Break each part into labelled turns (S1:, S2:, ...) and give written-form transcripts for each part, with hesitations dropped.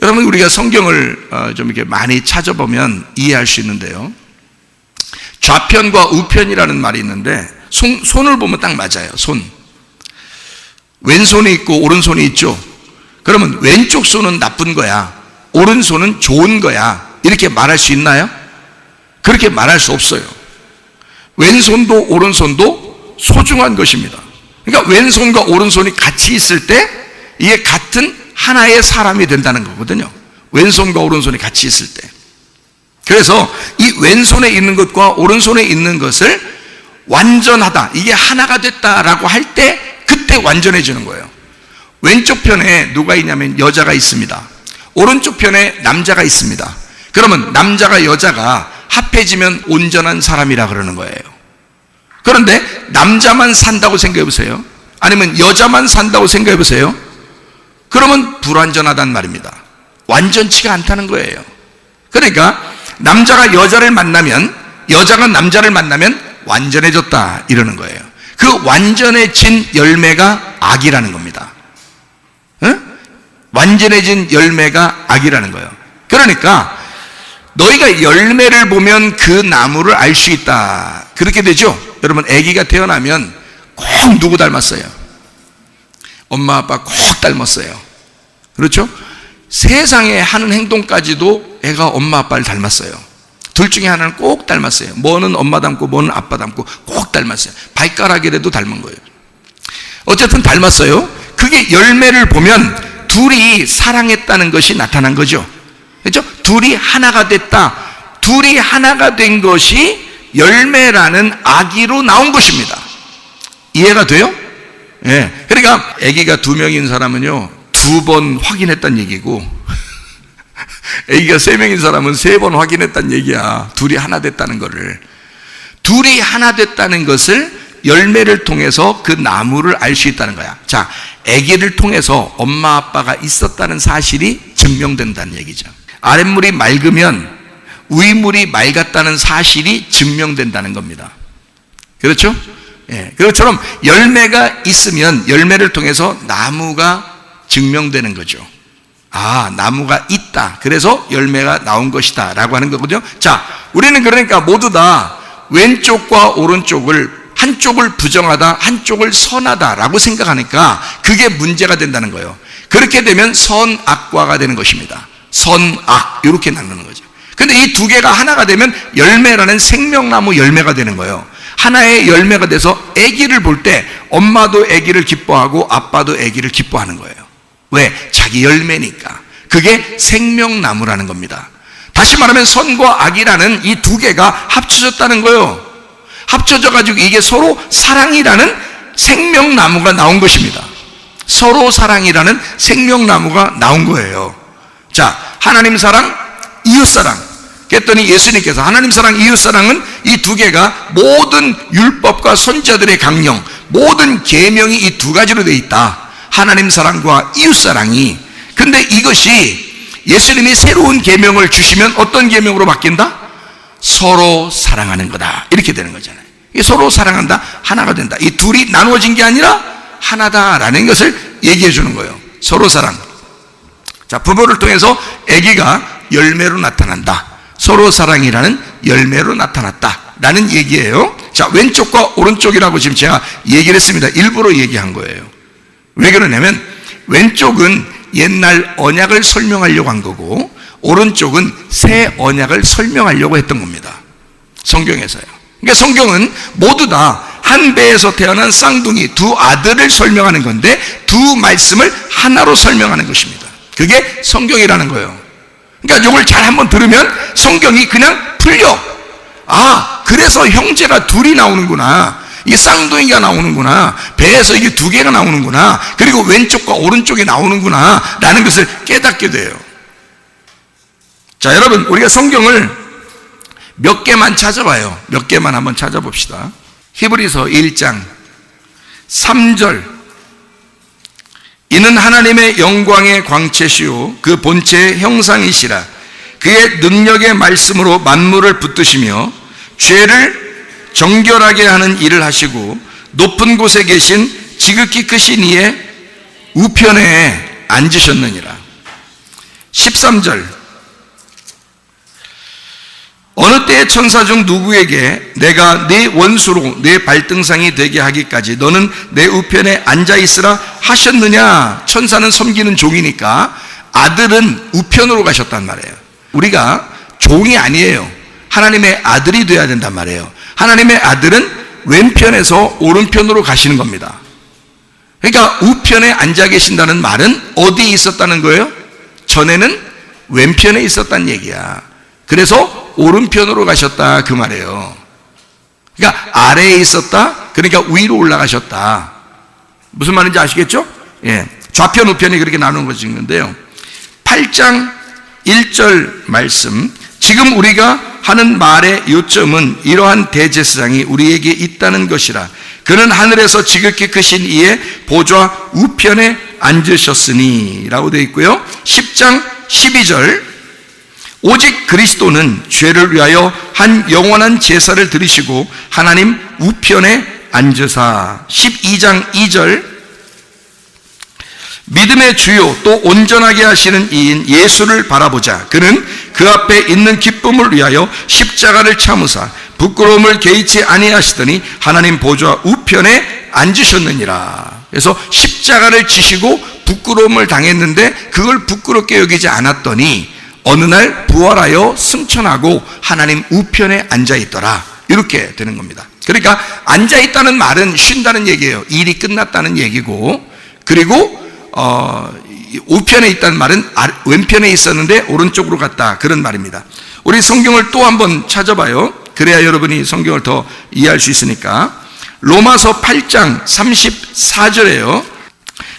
S1: 여러분, 우리가 성경을 좀 이렇게 많이 찾아보면 이해할 수 있는데요, 좌편과 우편이라는 말이 있는데 손을 보면 딱 맞아요. 손, 왼손이 있고 오른손이 있죠. 그러면 왼쪽 손은 나쁜 거야, 오른손은 좋은 거야, 이렇게 말할 수 있나요? 그렇게 말할 수 없어요. 왼손도 오른손도 소중한 것입니다. 그러니까 왼손과 오른손이 같이 있을 때 이게 같은 하나의 사람이 된다는 거거든요. 왼손과 오른손이 같이 있을 때. 그래서 이 왼손에 있는 것과 오른손에 있는 것을 완전하다, 이게 하나가 됐다라고 할 때 그때 완전해지는 거예요. 왼쪽 편에 누가 있냐면 여자가 있습니다. 오른쪽 편에 남자가 있습니다. 그러면 남자가 여자가 합해지면 온전한 사람이라 그러는 거예요. 그런데 남자만 산다고 생각해 보세요. 아니면 여자만 산다고 생각해 보세요. 그러면 불완전하단 말입니다. 완전치가 않다는 거예요. 그러니까 남자가 여자를 만나면, 여자가 남자를 만나면 완전해졌다 이러는 거예요. 그 완전해진 열매가 악이라는 겁니다. 완전해진 열매가 악이라는 거예요. 그러니까 너희가 열매를 보면 그 나무를 알 수 있다, 그렇게 되죠. 여러분, 아기가 태어나면 꼭 누구 닮았어요? 엄마 아빠 꼭 닮았어요. 그렇죠? 세상에 하는 행동까지도 애가 엄마 아빠를 닮았어요. 둘 중에 하나는 꼭 닮았어요. 뭐는 엄마 닮고 뭐는 아빠 닮고 꼭 닮았어요. 발가락이라도 닮은 거예요. 어쨌든 닮았어요. 그게 열매를 보면 둘이 사랑했다는 것이 나타난 거죠. 그렇죠? 둘이 하나가 됐다. 둘이 하나가 된 것이 열매라는 아기로 나온 것입니다. 이해가 돼요? 예. 그러니까 아기가 2명인 사람은요 2번 확인했다는 얘기고, 아기가 3명인 사람은 3번 확인했다는 얘기야. 둘이 하나 됐다는 거를. 둘이 하나 됐다는 것을 열매를 통해서 그 나무를 알 수 있다는 거야. 자, 아기를 통해서 엄마 아빠가 있었다는 사실이 증명된다는 얘기죠. 아랫물이 맑으면 윗물이 맑았다는 사실이 증명된다는 겁니다. 그렇죠? 예. 그것처럼 열매가 있으면 열매를 통해서 나무가 증명되는 거죠. 아, 나무가 있다, 그래서 열매가 나온 것이다 라고 하는 거거든요. 자, 우리는 그러니까 모두 다 왼쪽과 오른쪽을, 한쪽을 부정하다 한쪽을 선하다 라고 생각하니까 그게 문제가 된다는 거예요. 그렇게 되면 선악과가 되는 것입니다. 선악, 이렇게 나누는 거죠. 근데 이 두 개가 하나가 되면 열매라는 생명나무 열매가 되는 거예요. 하나의 열매가 돼서 아기를 볼 때 엄마도 아기를 기뻐하고 아빠도 아기를 기뻐하는 거예요. 왜? 자기 열매니까. 그게 생명나무라는 겁니다. 다시 말하면 선과 악이라는 이 두 개가 합쳐졌다는 거예요. 합쳐져 가지고 이게 서로 사랑이라는 생명나무가 나온 것입니다. 서로 사랑이라는 생명나무가 나온 거예요. 자, 하나님 사랑, 이웃 사랑. 그랬더니 예수님께서 하나님 사랑, 이웃 사랑은 이 두 개가 모든 율법과 선지자들의 강령, 모든 계명이 이 두 가지로 되어 있다. 하나님 사랑과 이웃 사랑이. 근데 이것이 예수님이 새로운 계명을 주시면 어떤 계명으로 바뀐다? 서로 사랑하는 거다, 이렇게 되는 거잖아요. 서로 사랑한다, 하나가 된다. 이 둘이 나누어진 게 아니라 하나다라는 것을 얘기해 주는 거예요. 서로 사랑. 자, 부모를 통해서 아기가 열매로 나타난다. 서로 사랑이라는 열매로 나타났다라는 얘기예요. 자, 왼쪽과 오른쪽이라고 지금 제가 얘기를 했습니다. 일부러 얘기한 거예요. 왜 그러냐면 왼쪽은 옛날 언약을 설명하려고 한 거고, 오른쪽은 새 언약을 설명하려고 했던 겁니다. 성경에서요. 그러니까 성경은 모두 다 한 배에서 태어난 쌍둥이 두 아들을 설명하는 건데 두 말씀을 하나로 설명하는 것입니다. 그게 성경이라는 거예요. 그러니까 이걸 잘 한번 들으면 성경이 그냥 풀려. 아, 그래서 형제가 둘이 나오는구나, 이게 쌍둥이가 나오는구나, 배에서 이게 두 개가 나오는구나, 그리고 왼쪽과 오른쪽이 나오는구나 라는 것을 깨닫게 돼요. 자, 여러분, 우리가 성경을 몇 개만 찾아봐요. 몇 개만 한번 찾아봅시다. 히브리서 1장 3절. 이는 하나님의 영광의 광채시요 그 본체의 형상이시라. 그의 능력의 말씀으로 만물을 붙드시며 죄를 정결하게 하는 일을 하시고 높은 곳에 계신 지극히 크신 이의 우편에 앉으셨느니라. 13절. 어느 때의 천사 중 누구에게 내가 네 원수로 네 발등상이 되게 하기까지 너는 내 우편에 앉아 있으라 하셨느냐? 천사는 섬기는 종이니까 아들은 우편으로 가셨단 말이에요. 우리가 종이 아니에요. 하나님의 아들이 돼야 된단 말이에요. 하나님의 아들은 왼편에서 오른편으로 가시는 겁니다. 그러니까 우편에 앉아 계신다는 말은 어디에 있었다는 거예요? 전에는 왼편에 있었다는 얘기야. 그래서 오른편으로 가셨다 그 말이에요. 그러니까 아래에 있었다, 그러니까 위로 올라가셨다. 무슨 말인지 아시겠죠? 예, 좌편 우편이 그렇게 나누는 것이 있는데요. 8장 1절 말씀, 지금 우리가 하는 말의 요점은 이러한 대제사장이 우리에게 있다는 것이라. 그는 하늘에서 지극히 크신 이의 보좌 우편에 앉으셨으니 라고 되어 있고요. 10장 12절, 오직 그리스도는 죄를 위하여 한 영원한 제사를 드리시고 하나님 우편에 앉으사. 12장 2절, 믿음의 주요 또 온전하게 하시는 이인 예수를 바라보자. 그는 그 앞에 있는 기쁨을 위하여 십자가를 참으사 부끄러움을 개의치 아니하시더니 하나님 보좌 우편에 앉으셨느니라. 그래서 십자가를 지시고 부끄러움을 당했는데 그걸 부끄럽게 여기지 않았더니 어느 날 부활하여 승천하고 하나님 우편에 앉아있더라. 이렇게 되는 겁니다. 그러니까 앉아있다는 말은 쉰다는 얘기예요. 일이 끝났다는 얘기고, 그리고 우편에 있다는 말은 왼편에 있었는데 오른쪽으로 갔다, 그런 말입니다. 우리 성경을 또 한번 찾아봐요. 그래야 여러분이 성경을 더 이해할 수 있으니까. 로마서 8장 34절에요.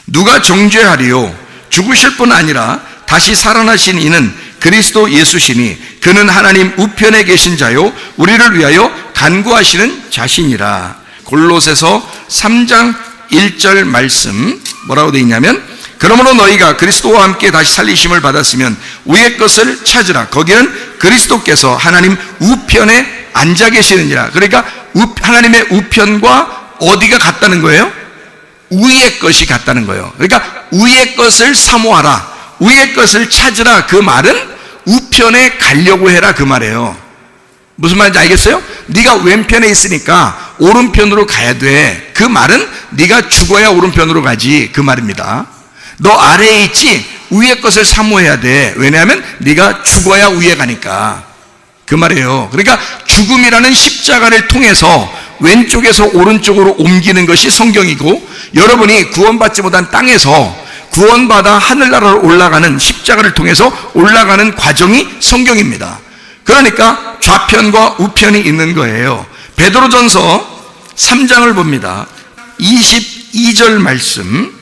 S1: 누가 정죄하리요? 죽으실 뿐 아니라 다시 살아나신 이는 그리스도 예수시니 그는 하나님 우편에 계신 자요 우리를 위하여 간구하시는 자신이라. 골로새서 3장 1절 말씀 뭐라고 되어 있냐면, 그러므로 너희가 그리스도와 함께 다시 살리심을 받았으면 위의 것을 찾으라. 거기는 그리스도께서 하나님 우편에 앉아 계시느니라. 그러니까 하나님의 우편과 어디가 같다는 거예요? 위의 것이 같다는 거예요. 그러니까 위의 것을 사모하라, 위의 것을 찾으라. 그 말은 우편에 가려고 해라 그 말이에요. 무슨 말인지 알겠어요? 네가 왼편에 있으니까 오른편으로 가야 돼. 그 말은 네가 죽어야 오른편으로 가지 그 말입니다. 너 아래에 있지 위의 것을 사모해야 돼. 왜냐하면 네가 죽어야 위에 가니까 그 말이에요. 그러니까 죽음이라는 십자가를 통해서 왼쪽에서 오른쪽으로 옮기는 것이 성경이고, 여러분이 구원받지 못한 땅에서 구원받아 하늘나라로 올라가는 십자가를 통해서 올라가는 과정이 성경입니다. 그러니까 좌편과 우편이 있는 거예요. 베드로전서 3장을 봅니다. 22절 말씀,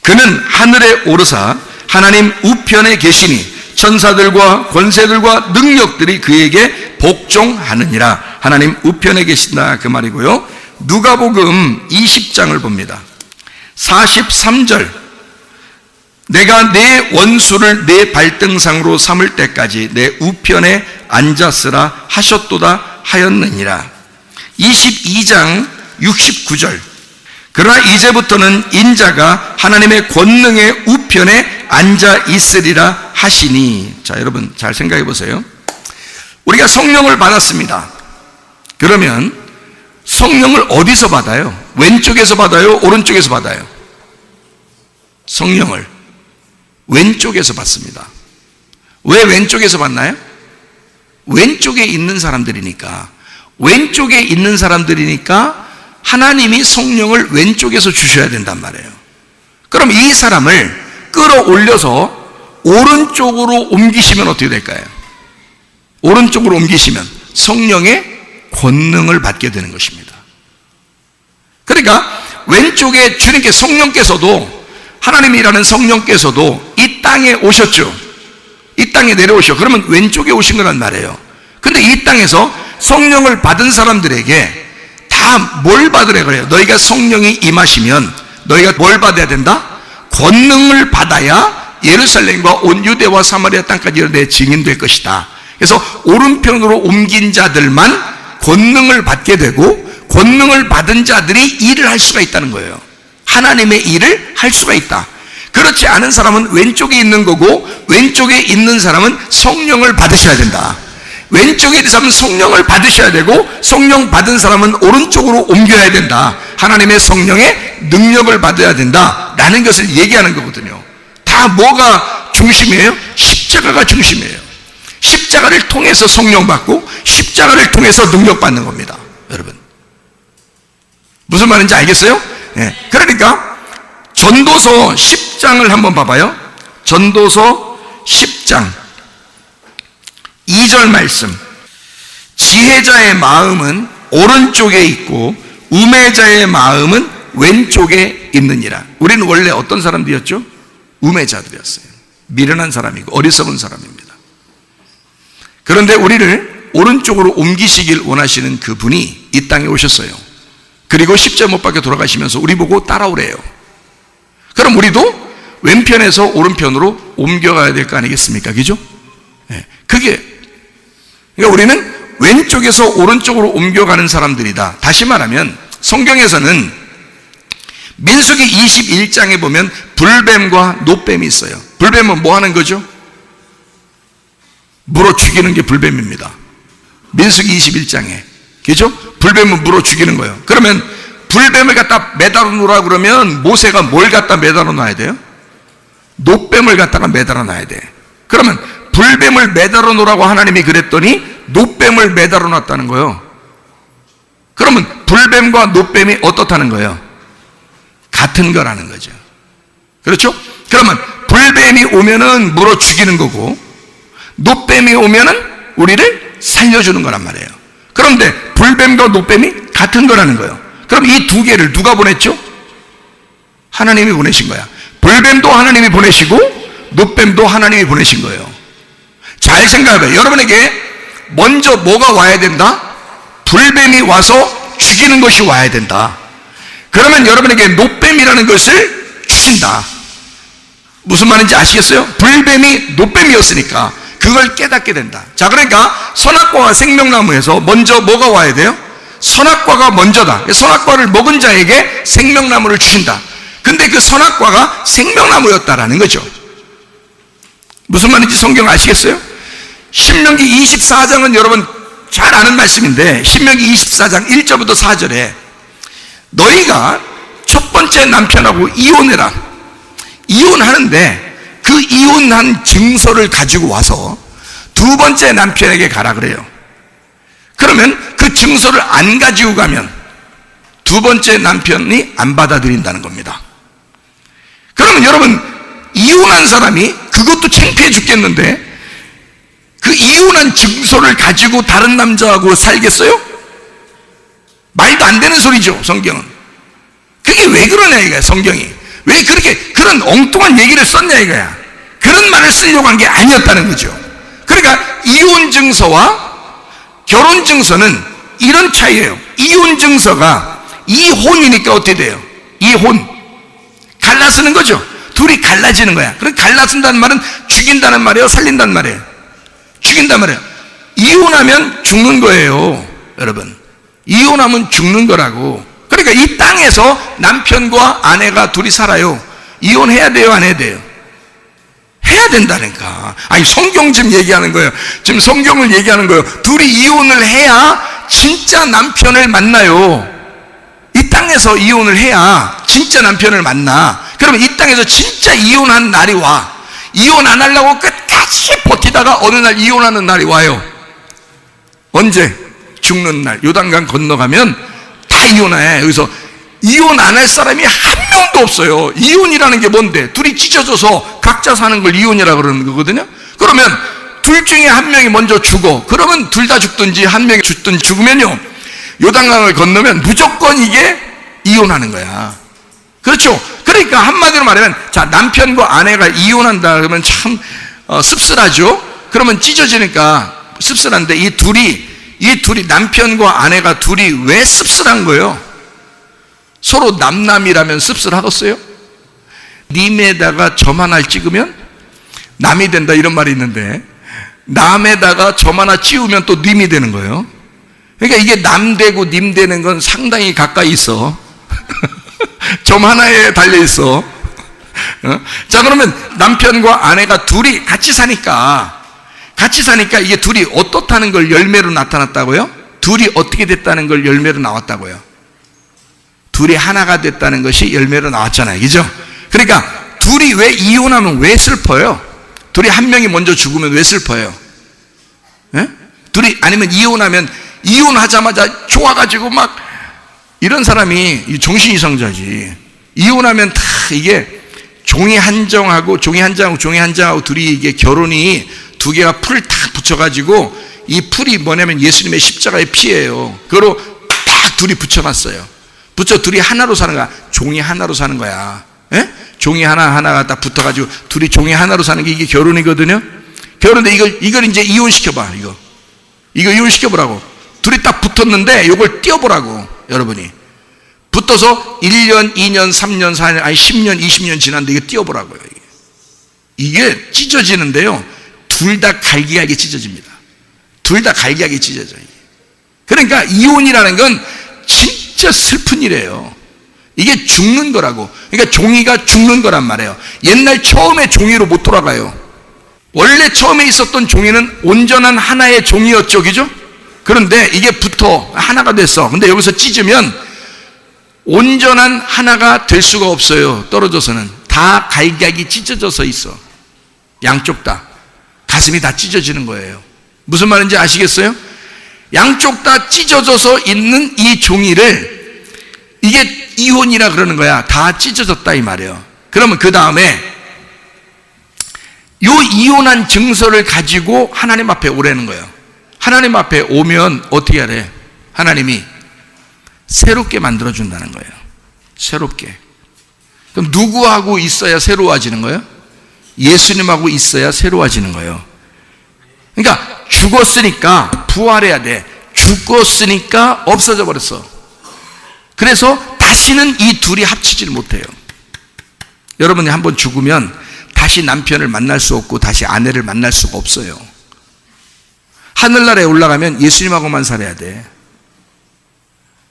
S1: 그는 하늘에 오르사 하나님 우편에 계시니 천사들과 권세들과 능력들이 그에게 복종하느니라. 하나님 우편에 계신다 그 말이고요. 누가복음 20장을 봅니다. 43절, 내가 내 원수를 내 발등상으로 삼을 때까지 내 우편에 앉았으라 하셨도다 하였느니라. 22장 69절, 그러나 이제부터는 인자가 하나님의 권능의 우편에 앉아 있으리라 하시니. 자, 여러분 잘 생각해 보세요. 우리가 성령을 받았습니다. 그러면 성령을 어디서 받아요? 왼쪽에서 받아요? 오른쪽에서 받아요? 성령을 왼쪽에서 받습니다. 왜 왼쪽에서 받나요? 왼쪽에 있는 사람들이니까. 왼쪽에 있는 사람들이니까 하나님이 성령을 왼쪽에서 주셔야 된단 말이에요. 그럼 이 사람을 끌어올려서 오른쪽으로 옮기시면 어떻게 될까요? 오른쪽으로 옮기시면 성령의 권능을 받게 되는 것입니다. 그러니까 왼쪽에 주님께, 성령께서도, 하나님이라는 성령께서도 이 땅에 오셨죠. 이 땅에 내려오셔. 그러면 왼쪽에 오신 거란 말이에요. 근데 이 땅에서 성령을 받은 사람들에게 다 뭘 받으래 그래요? 너희가 성령이 임하시면 너희가 뭘 받아야 된다? 권능을 받아야 예루살렘과 온 유대와 사마리아 땅까지 내 증인 될 것이다. 그래서 오른편으로 옮긴 자들만 권능을 받게 되고, 권능을 받은 자들이 일을 할 수가 있다는 거예요. 하나님의 일을 할 수가 있다. 그렇지 않은 사람은 왼쪽에 있는 거고, 왼쪽에 있는 사람은 성령을 받으셔야 된다. 왼쪽에 있는 사람은 성령을 받으셔야 되고, 성령 받은 사람은 오른쪽으로 옮겨야 된다. 하나님의 성령의 능력을 받아야 된다 라는 것을 얘기하는 거거든요. 다 뭐가 중심이에요? 십자가가 중심이에요. 십자가를 통해서 성령 받고, 십자가를 통해서 능력 받는 겁니다. 여러분, 무슨 말인지 알겠어요? 네. 그러니까 전도서 10장을 한번 봐봐요. 전도서 10장 2절 말씀. 지혜자의 마음은 오른쪽에 있고 우매자의 마음은 왼쪽에 있느니라. 우리는 원래 어떤 사람들이었죠? 우매자들이었어요. 미련한 사람이고 어리석은 사람입니다. 그런데 우리를 오른쪽으로 옮기시길 원하시는 그분이 이 땅에 오셨어요. 그리고 십자가 못 박혀 돌아가시면서 우리 보고 따라오래요. 그럼 우리도 왼편에서 오른편으로 옮겨가야 될 거 아니겠습니까? 그죠? 네. 그러니까 우리는 왼쪽에서 오른쪽으로 옮겨가는 사람들이다. 다시 말하면 성경에서는 민수기 21장에 보면 불뱀과 노뱀이 있어요. 불뱀은 뭐 하는 거죠? 물어 죽이는 게 불뱀입니다. 민수기 21장에. 그죠? 불뱀은 물어 죽이는 거예요. 그러면 불뱀을 갖다 매달아 놓으라 그러면 모세가 뭘 갖다 매달아 놔야 돼요? 노뱀을 갖다가 매달아 놔야 돼. 그러면 불뱀을 매달아 놓으라고 하나님이 그랬더니 노뱀을 매달아 놨다는 거예요. 그러면 불뱀과 노뱀이 어떻다는 거예요? 같은 거라는 거죠. 그렇죠? 그러면 불뱀이 오면은 물어 죽이는 거고, 노뱀이 오면은 우리를 살려주는 거란 말이에요. 그런데 불뱀과 노뱀이 같은 거라는 거예요. 그럼 이 두 개를 누가 보냈죠? 하나님이 보내신 거야. 불뱀도 하나님이 보내시고 노뱀도 하나님이 보내신 거예요. 잘 생각해봐요. 여러분에게 먼저 뭐가 와야 된다? 불뱀이 와서 죽이는 것이 와야 된다. 그러면 여러분에게 노뱀이라는 것을 주신다. 무슨 말인지 아시겠어요? 불뱀이 노뱀이었으니까 그걸 깨닫게 된다. 자, 그러니까 선악과와 생명나무에서 먼저 뭐가 와야 돼요? 선악과가 먼저다. 선악과를 먹은 자에게 생명나무를 주신다. 근데 그 선악과가 생명나무였다라는 거죠. 무슨 말인지 성경 아시겠어요? 신명기 24장은 여러분 잘 아는 말씀인데, 신명기 24장 1절부터 4절에 너희가 첫 번째 남편하고 이혼해라. 이혼하는데 그 이혼한 증서를 가지고 와서 두 번째 남편에게 가라 그래요. 그러면 그 증서를 안 가지고 가면 두 번째 남편이 안 받아들인다는 겁니다. 그러면 여러분, 이혼한 사람이 그것도 창피해 죽겠는데 그 이혼한 증서를 가지고 다른 남자하고 살겠어요? 말도 안 되는 소리죠, 성경은. 그게 왜 그러냐 이거야, 성경이. 왜 그렇게 그런 엉뚱한 얘기를 썼냐 이거야. 그런 말을 쓰려고 한 게 아니었다는 거죠. 그러니까 이혼 증서와 결혼 증서는 이런 차이예요. 이혼 증서가 이혼이니까 어떻게 돼요? 이혼. 갈라 쓰는 거죠. 둘이 갈라지는 거야. 그럼 갈라 쓴다는 말은 죽인다는 말이에요, 살린다는 말이에요? 죽인단 말이에요. 이혼하면 죽는 거예요, 여러분. 이혼하면 죽는 거라고. 그러니까 이 땅에서 남편과 아내가 둘이 살아요. 이혼해야 돼요, 안 해야 돼요? 해야 된다니까. 아니, 성경 지금 얘기하는 거예요. 지금 성경을 얘기하는 거예요. 둘이 이혼을 해야 진짜 남편을 만나요. 이 땅에서 이혼을 해야 진짜 남편을 만나. 그러면 이 땅에서 진짜 이혼한 날이 와. 이혼 안 하려고 끝까지 버티다가 어느 날 이혼하는 날이 와요. 언제? 죽는 날. 요단강 건너가면 다 이혼해. 여기서 이혼 안 할 사람이 한 명도 없어요. 이혼이라는 게 뭔데? 둘이 찢어져서 각자 사는 걸 이혼이라고 그러는 거거든요. 그러면 둘 중에 한 명이 먼저 죽어. 그러면 둘 다 죽든지 한 명이 죽든지 죽으면요, 요단강을 건너면 무조건 이게 이혼하는 거야. 그렇죠? 그러니까 한마디로 말하면, 자, 남편과 아내가 이혼한다 그러면 참 씁쓸하죠? 그러면 찢어지니까 씁쓸한데, 이 둘이 남편과 아내가 둘이 왜 씁쓸한 거예요? 서로 남남이라면 씁쓸하겠어요? 님에다가 점 하나 찍으면 남이 된다, 이런 말이 있는데, 남에다가 점 하나 찌우면 또 님이 되는 거예요. 그러니까 이게 남 되고 님 되는 건 상당히 가까이 있어. 점 하나에 달려 있어. 자, 그러면 남편과 아내가 둘이 같이 사니까 이게 둘이 어떻다는 걸 열매로 나타났다고요? 둘이 어떻게 됐다는 걸 열매로 나왔다고요? 둘이 하나가 됐다는 것이 열매로 나왔잖아요. 그죠? 그러니까 둘이 왜 이혼하면 왜 슬퍼요? 둘이 한 명이 먼저 죽으면 왜 슬퍼요? 예? 둘이 아니면 이혼하면 이혼하자마자 좋아가지고 막 이런 사람이 정신 이상자지. 이혼하면 다 이게 종이 한 장하고 둘이 이게 결혼이 두 개가 풀 딱 붙여가지고 이 풀이 뭐냐면 예수님의 십자가의 피예요. 그거로 딱 둘이 붙여놨어요. 둘이 하나로 사는 거야. 종이 하나로 사는 거야. 예? 종이 하나가 딱 붙어가지고 둘이 종이 하나로 사는 게 이게 결혼이거든요. 결혼인데 이걸 이제 이혼시켜봐. 이거 이혼시켜보라고. 둘이 딱 붙었는데 이걸 띄워보라고. 여러분이 붙어서 1년, 2년, 3년, 4년, 아니 10년, 20년 지났는데 이거 띄워보라고요. 이게 찢어지는데요, 둘 다 갈기갈기 찢어집니다. 둘 다 갈기갈기 찢어져요. 그러니까 이혼이라는 건 진짜 슬픈 일이에요. 이게 죽는 거라고. 그러니까 종이가 죽는 거란 말이에요. 옛날 처음에 종이로 못 돌아가요. 원래 처음에 있었던 종이는 온전한 하나의 종이였죠. 그죠? 그런데 이게 붙어 하나가 됐어. 근데 여기서 찢으면 온전한 하나가 될 수가 없어요. 떨어져서는 다 갈기갈기 찢어져서 있어. 양쪽 다 가슴이 다 찢어지는 거예요. 무슨 말인지 아시겠어요? 양쪽 다 찢어져서 있는 이 종이를 이게 이혼이라 그러는 거야. 다 찢어졌다 이 말이에요. 그러면 그 다음에 요 이혼한 증서를 가지고 하나님 앞에 오라는 거예요. 하나님 앞에 오면 어떻게 하래? 하나님이 새롭게 만들어준다는 거예요. 새롭게. 그럼 누구하고 있어야 새로워지는 거예요? 예수님하고 있어야 새로워지는 거예요. 그러니까 죽었으니까 부활해야 돼. 죽었으니까 없어져 버렸어. 그래서 다시는 이 둘이 합치질 못해요. 여러분이 한번 죽으면 다시 남편을 만날 수 없고 다시 아내를 만날 수가 없어요. 하늘나라에 올라가면 예수님하고만 살아야 돼.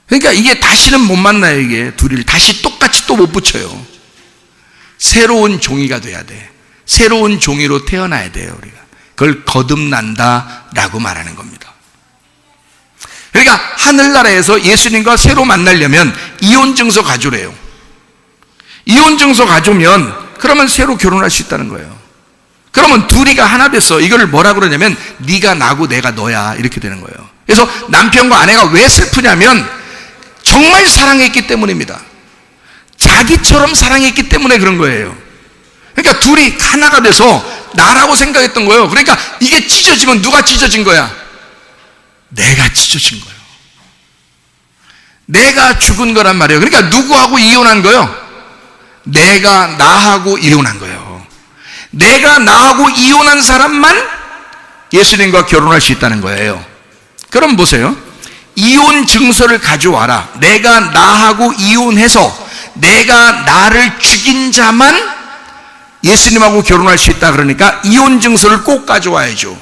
S1: 그러니까 이게 다시는 못 만나요. 이게 둘이를 다시 똑같이 또 못 붙여요. 새로운 종이가 돼야 돼. 새로운 종이로 태어나야 돼요. 우리가 그걸 거듭난다 라고 말하는 겁니다. 그러니까 하늘나라에서 예수님과 새로 만나려면 이혼증서 가져오래요. 이혼증서 가져오면 그러면 새로 결혼할 수 있다는 거예요. 그러면 둘이가 하나 됐어. 이걸 뭐라 그러냐면 네가 나고 내가 너야 이렇게 되는 거예요. 그래서 남편과 아내가 왜 슬프냐면 정말 사랑했기 때문입니다. 자기처럼 사랑했기 때문에 그런 거예요. 그러니까 둘이 하나가 돼서 나라고 생각했던 거예요. 그러니까 이게 찢어지면 누가 찢어진 거야? 내가 찢어진 거예요. 내가 죽은 거란 말이에요. 그러니까 누구하고 이혼한 거예요? 내가 나하고 이혼한 거예요. 내가 나하고 이혼한 사람만 예수님과 결혼할 수 있다는 거예요. 그럼 보세요. 이혼 증서를 가져와라. 내가 나하고 이혼해서 내가 나를 죽인 자만 예수님하고 결혼할 수 있다 그러니까 이혼 증서를 꼭 가져와야죠.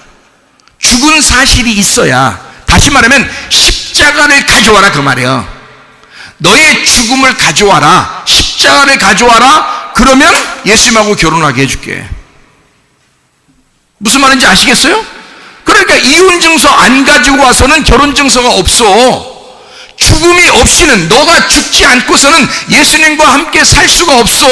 S1: 죽은 사실이 있어야, 다시 말하면 십자가를 가져와라 그 말이에요. 너의 죽음을 가져와라. 십자가를 가져와라. 그러면 예수님하고 결혼하게 해줄게. 무슨 말인지 아시겠어요? 그러니까 이혼 증서 안 가지고 와서는 결혼 증서가 없어. 죽음이 없이는, 너가 죽지 않고서는 예수님과 함께 살 수가 없어.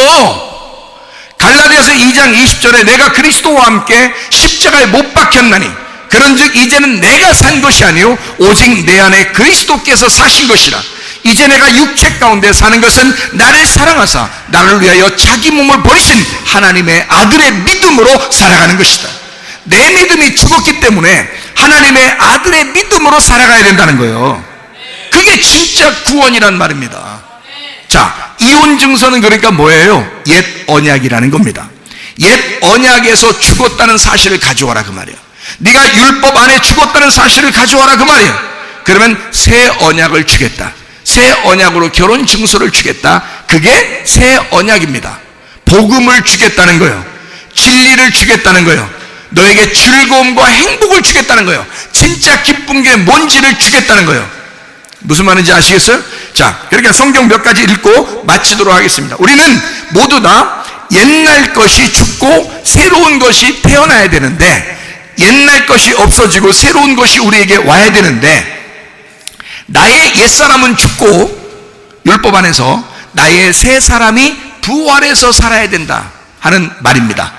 S1: 갈라디아서 2장 20절에 내가 그리스도와 함께 십자가에 못 박혔나니 그런즉 이제는 내가 산 것이 아니요 오직 내 안에 그리스도께서 사신 것이라. 이제 내가 육체 가운데 사는 것은 나를 사랑하사 나를 위하여 자기 몸을 버리신 하나님의 아들의 믿음으로 살아가는 것이다. 내 믿음이 죽었기 때문에 하나님의 아들의 믿음으로 살아가야 된다는 거예요. 그게 진짜 구원이란 말입니다. 자, 이혼 증서는 그러니까 뭐예요? 옛 언약이라는 겁니다. 옛 언약에서 죽었다는 사실을 가져와라 그 말이에요. 네가 율법 안에 죽었다는 사실을 가져와라 그 말이에요. 그러면 새 언약을 주겠다. 새 언약으로 결혼 증서를 주겠다. 그게 새 언약입니다. 복음을 주겠다는 거예요. 진리를 주겠다는 거예요. 너에게 즐거움과 행복을 주겠다는 거예요. 진짜 기쁜 게 뭔지를 주겠다는 거예요. 무슨 말인지 아시겠어요? 자, 그러니까 성경 몇 가지 읽고 마치도록 하겠습니다. 우리는 모두 다 옛날 것이 죽고 새로운 것이 태어나야 되는데, 옛날 것이 없어지고 새로운 것이 우리에게 와야 되는데, 나의 옛사람은 죽고 율법 안에서 나의 새 사람이 부활해서 살아야 된다 하는 말입니다.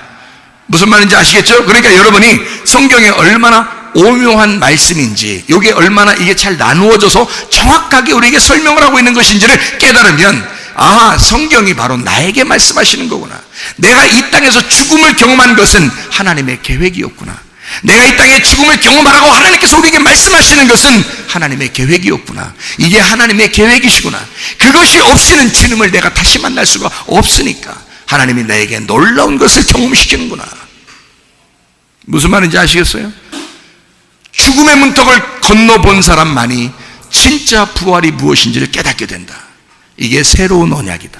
S1: 무슨 말인지 아시겠죠? 그러니까 여러분이 성경에 얼마나 오묘한 말씀인지, 이게 얼마나 이게 잘 나누어져서 정확하게 우리에게 설명을 하고 있는 것인지를 깨달으면, 아, 성경이 바로 나에게 말씀하시는 거구나. 내가 이 땅에서 죽음을 경험한 것은 하나님의 계획이었구나. 내가 이 땅에 죽음을 경험하라고 하나님께서 우리에게 말씀하시는 것은 하나님의 계획이었구나. 이게 하나님의 계획이시구나. 그것이 없이는 주님을 내가 다시 만날 수가 없으니까 하나님이 나에게 놀라운 것을 경험시키는구나. 무슨 말인지 아시겠어요? 죽음의 문턱을 건너본 사람만이 진짜 부활이 무엇인지를 깨닫게 된다. 이게 새로운 언약이다.